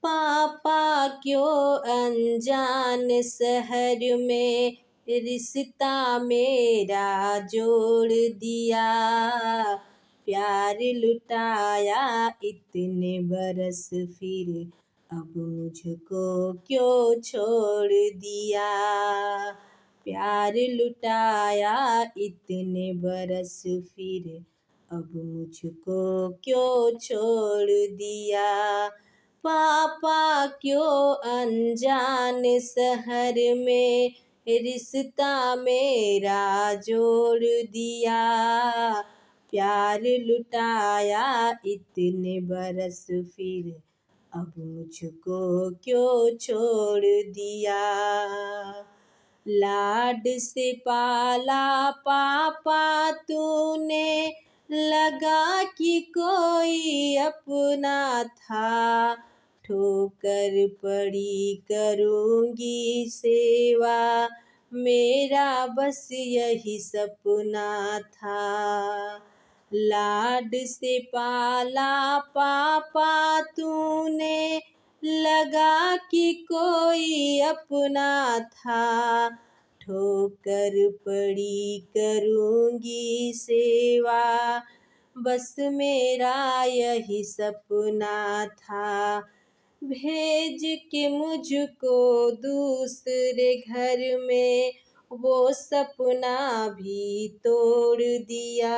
पापा क्यों अनजान शहर में रिश्ता मेरा जोड़ दिया। प्यार लुटाया इतने बरस फिर अब मुझको क्यों छोड़ दिया। प्यार लुटाया इतने बरस फिर अब मुझको क्यों छोड़ दिया। पापा क्यों अनजान शहर में रिश्ता मेरा जोड़ दिया। प्यार लुटाया इतने बरस फिर अब मुझको क्यों छोड़ दिया। लाड से पाला पापा तूने लगा कि कोई अपना था। ठोकर पड़ी करूँगी सेवा मेरा बस यही सपना था। लाड से पाला पापा तूने लगा कि कोई अपना था। ठोकर पड़ी करूँगी सेवा बस मेरा यही सपना था। भेज के मुझको दूसरे घर में वो सपना भी तोड़ दिया।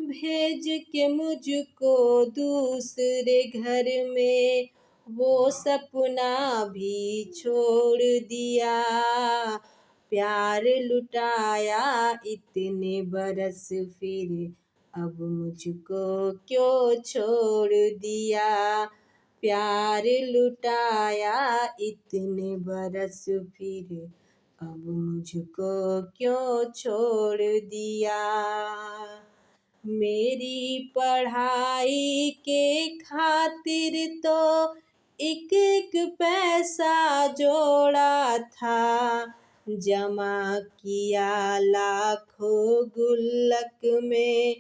भेज के मुझको दूसरे घर में वो सपना भी छोड़ दिया। प्यार लुटाया इतने बरस फिर अब मुझको क्यों छोड़ दिया। प्यार लुटाया इतने बरस फिर अब मुझको क्यों छोड़ दिया। मेरी पढ़ाई के खातिर तो एक एक पैसा जोड़ा था। जमा किया लाखों गुल्लक में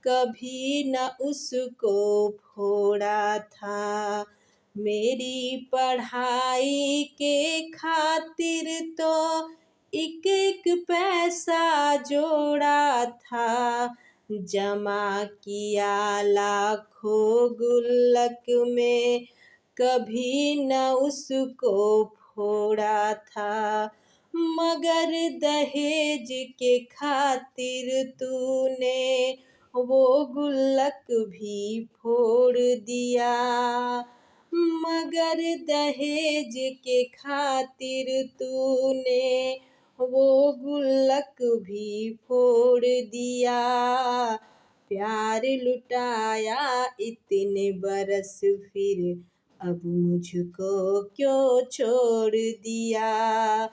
कभी न उसको फोड़ा था। मेरी पढ़ाई के खातिर तो एक एक पैसा जोड़ा था। जमा किया लाखों गुल्लक में कभी न उसको फोड़ा था। मगर दहेज के खातिर तूने वो गुल्लक भी फोड़ दिया। मगर दहेज के खातिर तूने वो गुल्लक भी फोड़ दिया। प्यार लुटाया इतने बरस फिर अब मुझको क्यों छोड़ दिया।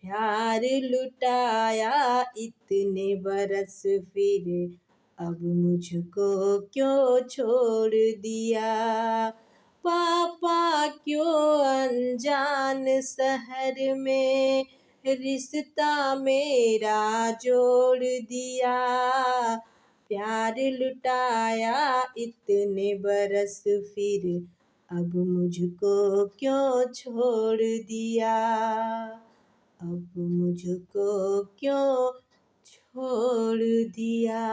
प्यार लुटाया इतने बरस फिर अब मुझको क्यों छोड़ दिया। पापा क्यों अनजान शहर में रिश्ता मेरा जोड़ दिया। प्यार लुटाया इतने बरस फिर अब मुझको क्यों छोड़ दिया। अब मुझको क्यों छोड़ दिया।